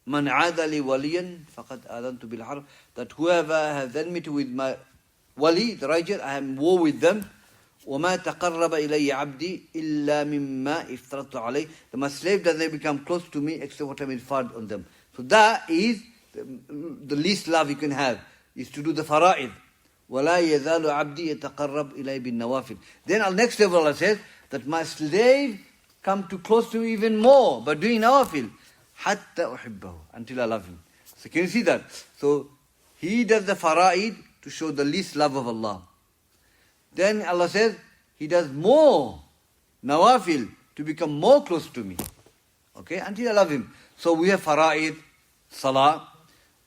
S1: Man aada li waliyan faqad adantu bil harb, that whoever has enmity with my wali, the righteous, I am war with them. وَمَا تَقَرَّبَ إِلَيَّ عَبْدِي إِلَّا مِمَّا إِفْتَرَضْتُ عَلَيْهِ. That my slave doesn't become close to me except what I made fard on them. So that is the least love you can have, is to do the fara'id. وَلَا يَزَالُ عَبْدِي يَتَقَرَّبْ إِلَيْهِ بِالنَّوَافِلِ. Then our next level Allah says that my slave come too close to me even more by doing nawafil. حَتَّى أُحِبَّهُ, until I love him. So can you see that? So he does the fara'id to show the least love of Allah. Then Allah says, He does more nawafil to become more close to me. Okay, until I love Him. So we have fara'id, salah.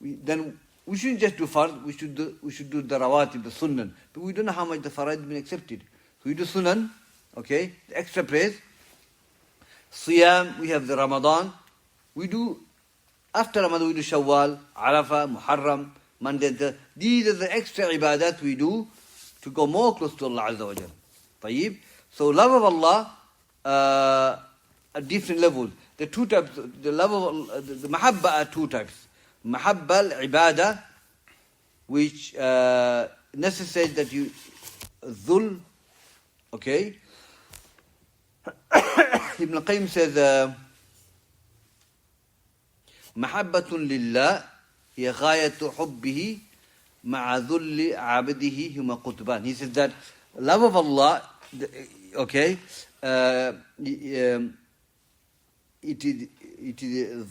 S1: Then we shouldn't just do fard, we should do the rawatib, the sunan. But we don't know how much the fara'id has been accepted. So we do sunan, okay, the extra praise. Siyam, we have the Ramadan. We do, after Ramadan we do Shawwal, Arafah, Muharram, Monday. These are the extra ibadat we do to go more close to Allah Azza wa Jal. Tayyib. So love of Allah at different levels. The two types, the love of Allah, the mahabba are two types. Mahabba al-ibadah, which necessitates that you dhul, okay. Ibn al-Qayyim says, mahabbatun lillah hiya ghayatu hubbihi ma'a dhulli abdihi huma qutban. He says that love of Allah, okay, it is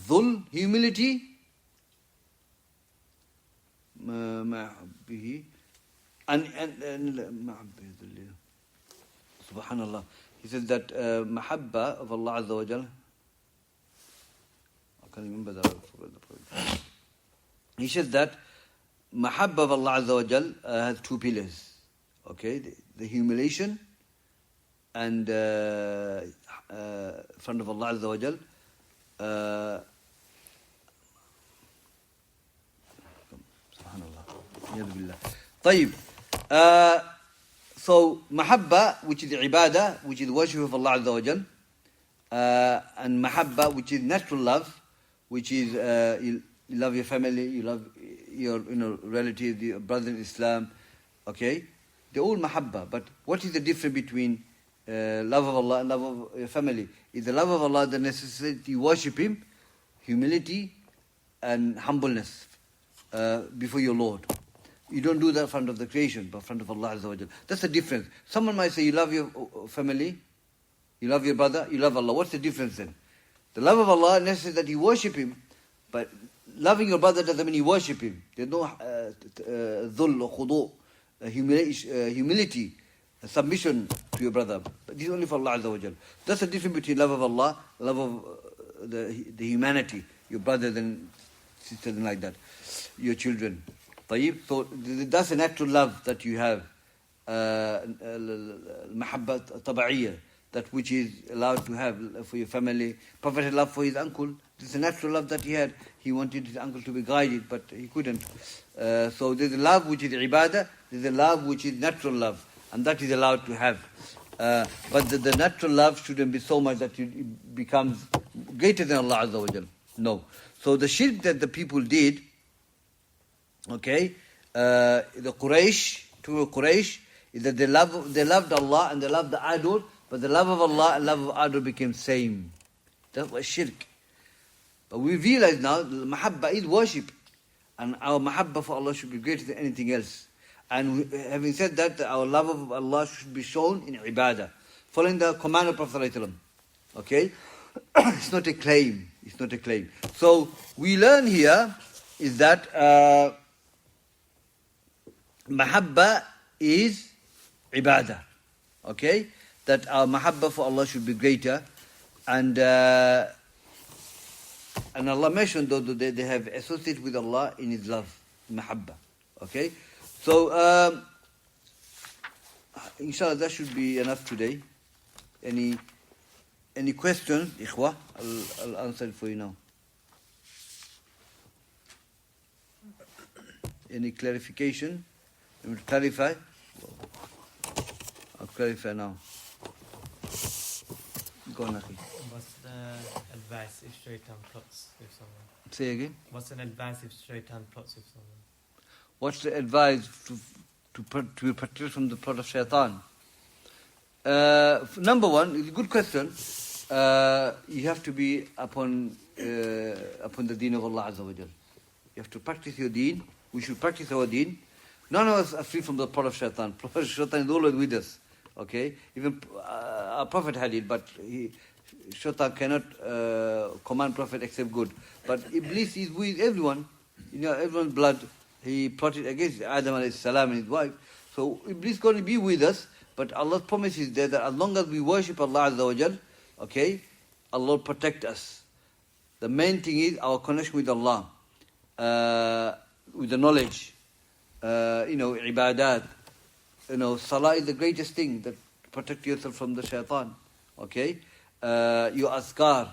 S1: dhul, humility, ma'abbihi, and subhanallah. He says that mahabba of Allah Azza wa Jal, I can't remember that. He says that mahabba of Allah Azza wa Jal has two pillars. Okay, the humiliation and front of Allah Azza wa Jal. Subhanallah. طيب. So mahabba, which is ibadah, which is worship of Allah Azza wa Jal, and mahabba, which is natural love, which is you love your family, you love your relatives, your brothers in Islam, okay? They're all mahabba. But what is the difference between love of Allah and love of your family? Is the love of Allah the necessity to worship Him, humility and humbleness. before your Lord. You don't do that in front of the creation, but in front of Allah Azza wa Jal. That's the difference. Someone might say, you love your family, you love your brother, you love Allah. What's the difference then? The love of Allah necessitates that you worship Him, but loving your brother doesn't mean you worship him. There's no dhul or khudu, humility, submission to your brother. But this is only for Allah Azza wa Jal. That's the difference between love of Allah, love of the humanity, your brothers and sisters and like that, your children. طيب? So that's a natural love that you have. Mahabbat taba'iyya, that which is allowed to have for your family. Prophet had love for his uncle. This is a natural love that he had. He wanted his uncle to be guided, but he couldn't. So there's a love which is ibadah, there's a love which is natural love, and that is allowed to have. But the natural love shouldn't be so much that it becomes greater than Allah Azza wa Jal. No. So the shirk that the people did, okay, the Quraysh, is that they loved Allah and they loved the idol, but the love of Allah and love of idol became same. That was shirk. But we realize now that mahabba is worship, and our mahabba for Allah should be greater than anything else. And having said that, our love of Allah should be shown in ibadah, following the command of Prophet ﷺ. Okay? It's not a claim. It's not a claim. So we learn here is that mahabba is ibadah. Okay? That our mahabba for Allah should be greater. And Allah mentioned though that they have associated with Allah in His love, mahabba. Okay? So, inshallah, that should be enough today. Any questions, ikhwa? I'll answer it for you now. Any clarification? You want to clarify? I'll clarify now. Go on, Akhi.
S5: What's the advice if shaitan plots with someone?
S1: Say again?
S5: What's an advice if shaitan plots with someone?
S1: What's the advice to be protected from the plot of shaitan? Number one, it's a good question. You have to be upon the deen of Allah Azza wa Jal. You have to practice your deen. We should practice our deen. None of us are free from the plot of shaitan. Plot of shaitan is always with us. Okay? Even our Prophet had it, but shaitan cannot command Prophet except good. But Iblis is with everyone. You know, everyone's blood. He plotted against Adam alayhi salam and his wife. So Iblis is going to be with us, but Allah's promise is there that as long as we worship Allah Azza wa Jal, okay, Allah will protect us. The main thing is our connection with Allah, with the knowledge, ibadat. Salah is the greatest thing that protect yourself from the shaitan. Okay, your azkar,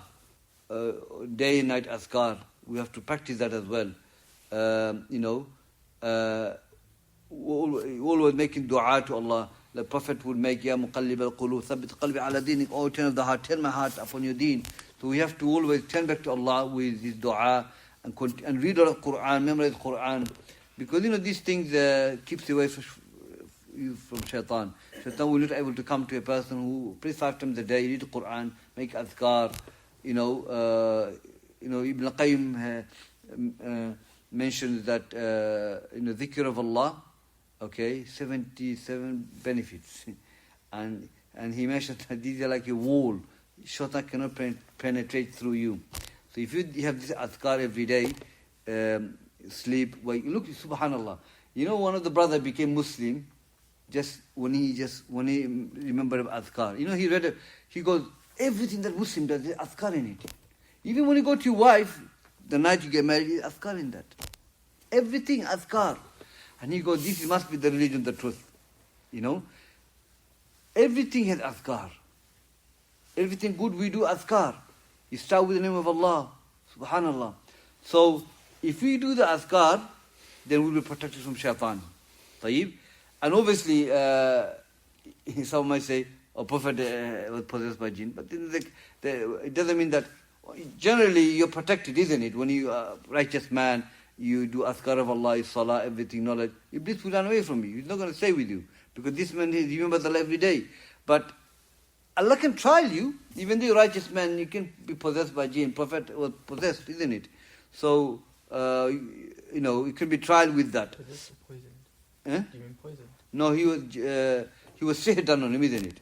S1: day and night azkar, we have to practice that as well. Always making dua to Allah. The Prophet would make, Ya muqallib al-qulub, thabbit qalbi ala dinik, oh, turn of the heart, turn my heart upon your deen. So we have to always turn back to Allah with this dua and read the Quran, memorize the Quran. Because, these things keeps you away from shaitan. Shaitan will not be able to come to a person who prays 5 times a day, read the Quran, make azkar. Ibn Qayyim mentions that dhikr of Allah, okay, 77 benefits, and he mentioned that these are like a wall. Shaitan cannot penetrate through you. So if you have this azkar every day, sleep, wake, look, subhanallah. One of the brothers became Muslim just when he remembered azkar. He goes, everything that Muslim does, there's azkar in it. Even when you go to your wife, the night you get married, is azkar in that. Everything azkar. And he goes, this must be the religion, the truth. Everything has azkar. Everything good we do azkar. You start with the name of Allah. Subhanallah. So, if we do the azkar, then we'll be protected from shaitan. Tayyib. And obviously, some might say, Prophet was possessed by jinn. But it doesn't mean that. Generally, you're protected, isn't it? When you are a righteous man, you do azkar of Allah, salah, everything, knowledge. Iblis will run away from you. He's not going to stay with you. Because this man, he remembers Allah every day. But Allah can trial you. Even though you're a righteous man, you can be possessed by jinn. Prophet was possessed, isn't it? So, it can be tried with that.
S2: But this is poisoned.
S1: Eh?
S2: Do you mean poisoned?
S1: No, he was sihr done on him, isn't it?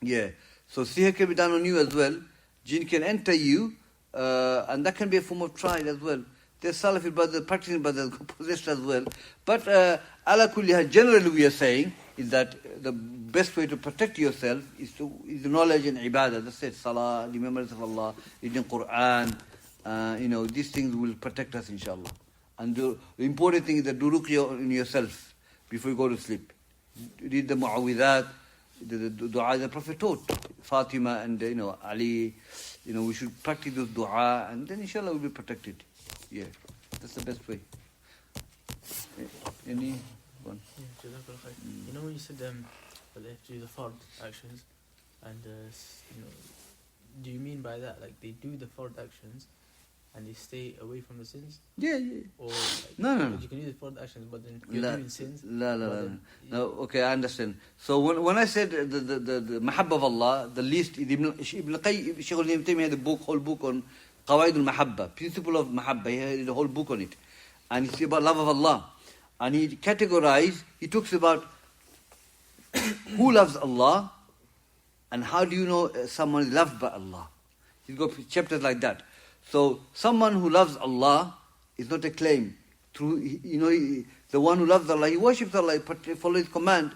S1: Yeah. So sihr can be done on you as well. Jinn can enter you, and that can be a form of trial as well. There's Salafi brothers, practicing brothers, possessed as well. But ala kulli hal, generally we are saying is that the best way to protect yourself is the knowledge and ibadah. That's it, salah, remembrance of Allah, reading Quran. These things will protect us, inshallah. And the important thing is that do ruqya in yourself before you go to sleep. Read the mu'awwidat, the dua the Prophet taught, Fatima and Ali. We should practice those dua, and then inshallah we'll be protected. Yeah, that's the best way. Any one?
S2: Yeah, Jazakallah khair. You know when you said that they have to do the fard actions, and do you mean by that like they do the fard actions and they stay away from the sins?
S1: Yeah.
S2: Or
S1: No.
S2: You can do the fard actions, but then you're doing sins.
S1: No. Okay, I understand. So when I said the mahabba of Allah, the least, Ibn Qayyim, Shaykhul Islam ibn Taymiyyah had a whole book on Qawaid al-Mahabba, principle of Mahabba. He had a whole book on it, and it's about love of Allah. And he talks about who loves Allah and how do you know someone is loved by Allah. He's got chapters like that. So someone who loves Allah is not a claim. The one who loves Allah, he worships Allah, he follows His command.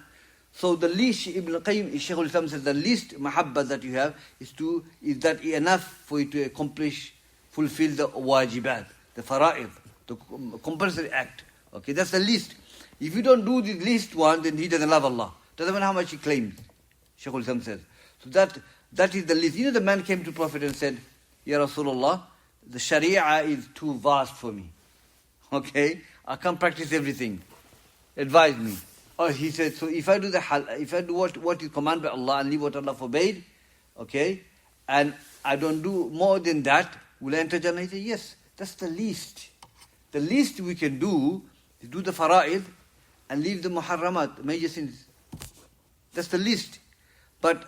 S1: So the least, Ibn Qayyim, Shaykhul Islam says, the least mahabba that you have is that enough for you to fulfill the wajibat, the fara'id, the compulsory act. Okay, that's the least. If you don't do the least one, then he doesn't love Allah. Doesn't matter how much he claims, Shaykhul Islam says. So that is the least. The man came to Prophet and said, Ya Rasulullah, the Sharia is too vast for me. Okay, I can't practice everything. Advise me. Or he said, so if I do what is commanded by Allah and leave what Allah forbade, okay, and I don't do more than that, will I enter Jannah? He said, yes, that's the least. The least we can do is do the fara'id and leave the muharramat, major sins. That's the least. But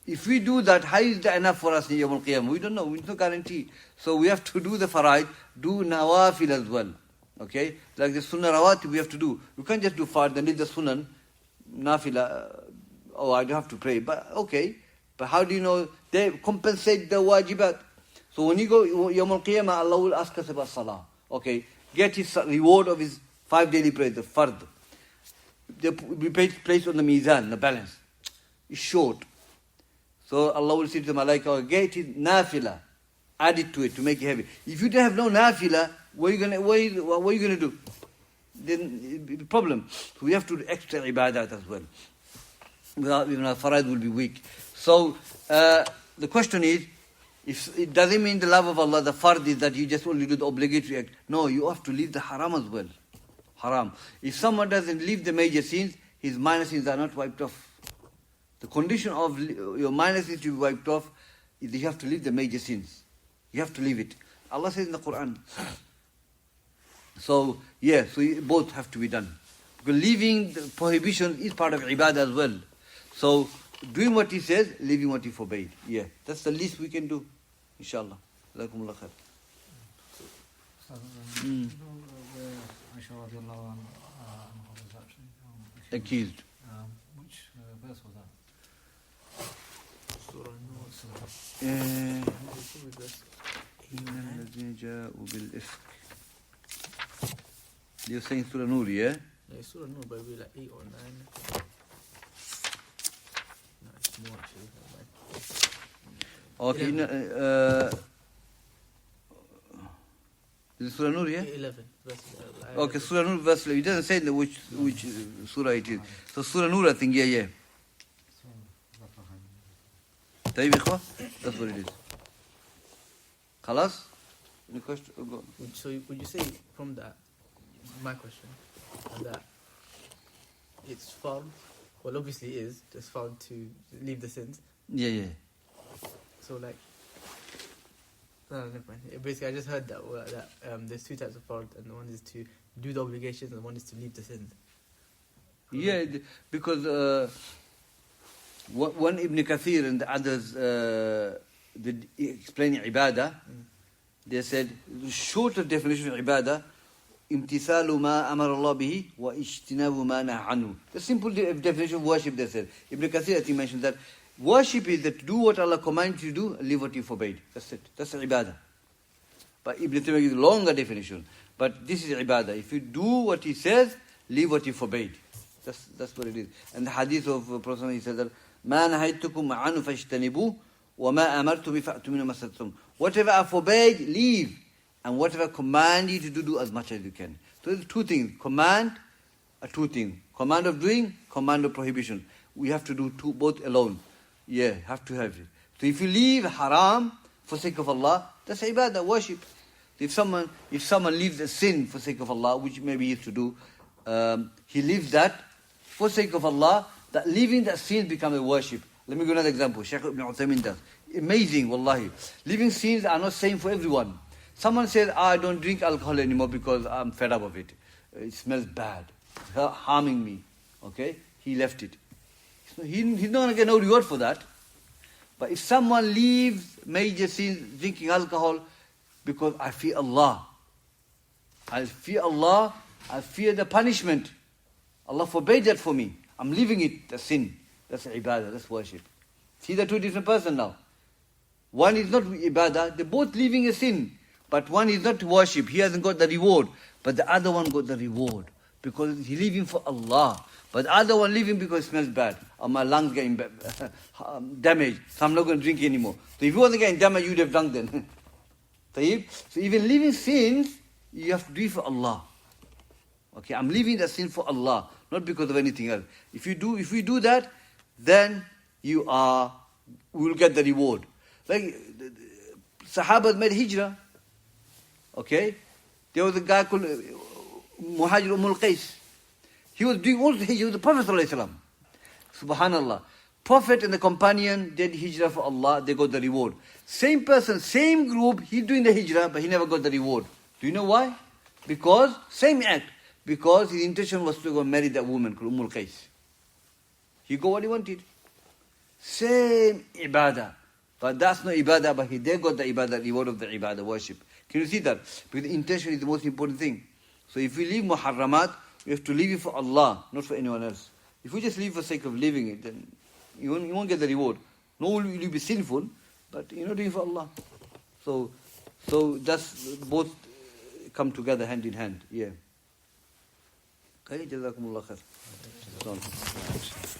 S1: if we do that, how is that enough for us in Yawm al-Qiyamah? We don't know. We have no guarantee. So we have to do the fara'id, do nawafil as well. Okay? Like the sunnah rawatib we have to do. We can't just do fard and leave the sunnah, nafila. I don't have to pray. But okay. But how do you know? They compensate the wajibat. So when you go Yawm al-Qiyamah, Allah will ask us about salah. Okay? Get his reward of his 5 daily prayers, the fard. They will be placed on the mizan, the balance. It's short. So Allah will say to the malaika, get his nafila, add it to it to make it heavy. If you don't have no nafila, what are you gonna do? Then the problem. So we have to do extra ibadat as well. Even our faraid will be weak. So the question is, if it doesn't mean the love of Allah, the fard is that you just only do the obligatory act. No, you have to leave the haram as well. Haram. If someone doesn't leave the major sins, his minor sins are not wiped off. The condition of your minor sins to be wiped off is you have to leave the major sins. You have to leave it. Allah says in the Quran. So both have to be done. Because leaving the prohibition is part of ibadah as well. So doing what He says, leaving what He forbade. Yeah, that's the least we can do. Inshallah. Jazakumullah khair. Accused.
S4: Which verse was that?
S2: Surah
S1: You're saying Surah Nur, yeah?
S2: Yeah, Surah Nur, but we're like 8 or 9. No, it's more actually.
S1: Okay, is it Surah Nur, yeah?
S2: 11.
S1: Okay, Surah Nur, verse 11. It doesn't say which Surah it is. So Surah Nur, I think, yeah. طيب إخوة, that's what it is. خلاص? Any question? Go.
S2: So would you say from that, my question, that it's fard, well obviously it is, it's fard to leave the sins.
S1: Yeah.
S2: So like, no, never mind. Basically I just heard that there's 2 types of fard, and one is to do the obligations and one is to leave the sins.
S1: Yeah, because one Ibn Kathir and the others explaining ibadah, they said, the shorter definition of ibadah, امتثال ما أمر الله به واجتناب ما نهى عنه. The simple definition of worship, they said. Ibn Kathir, I think, mentioned that worship is that do what Allah commands you to do and leave what He forbade. That's it. That's ibadah. But Ibn Taymiyyah gives a longer definition. But this is ibadah. If you do what He says, leave what He forbade. That's what it is. And the hadith of Prophet, he said that مَا نَهَيْتُكُمْ عَنُ فَاجْتَنِبُوهُ وَمَا أَمَرْتُ بِفَأْتُ مِنْهُ مَا اسْتَطَعْتُمْ. Whatever I forbade, leave. And whatever I command you to do as much as you can. So there's two things. Command are two things. Command of doing, command of prohibition. We have to do both alone. Yeah, have to have it. So if you leave haram for sake of Allah, that's ibadah, worship. If someone leaves a sin for sake of Allah, which maybe he used to do, he leaves that for sake of Allah, that leaving that sin becomes a worship. Let me give another example. Shaykhul Islam ibn Taymiyyah does. Amazing, wallahi. Leaving sins are not same for everyone. Someone says, I don't drink alcohol anymore because I'm fed up of it. It smells bad. It's harming me. Okay? He left it. He's not going to get no reward for that. But if someone leaves major sins, drinking alcohol, because I fear Allah. I fear Allah. I fear the punishment. Allah forbade that for me. I'm leaving it, the sin. That's ibadah, that's worship. See, they're two different persons now. One is not ibadah, they're both leaving a sin. But one is not worship, he hasn't got the reward. But the other one got the reward. Because he's living for Allah. But the other one living because it smells bad. Or my lungs getting damaged. So I'm not going to drink anymore. So if you wasn't getting damaged, you'd have drunk then. So even leaving sins, you have to do it for Allah. Okay, I'm leaving that sin for Allah. Not because of anything else. If we do that, then we will get the reward. Like Sahabas made hijrah. Okay? There was a guy called Muhajir Qais. He was doing all the hijrah with the Prophet ﷺ. Subhanallah. Prophet and the companion did hijrah for Allah, they got the reward. Same person, same group, he's doing the hijrah, but he never got the reward. Do you know why? Because, same act. Because his intention was to go marry that woman called Qais. He got what he wanted. Same ibadah. But that's not ibadah, but they got the ibadah, reward of the ibadah, worship. Can you see that? Because the intention is the most important thing. So if we leave muharramat, we have to leave it for Allah, not for anyone else. If we just leave for the sake of leaving it, then you won't get the reward. No, will you be sinful, but you're not doing it for Allah. So that's both come together hand in hand. Yeah. Okay, Jazakumullah khair.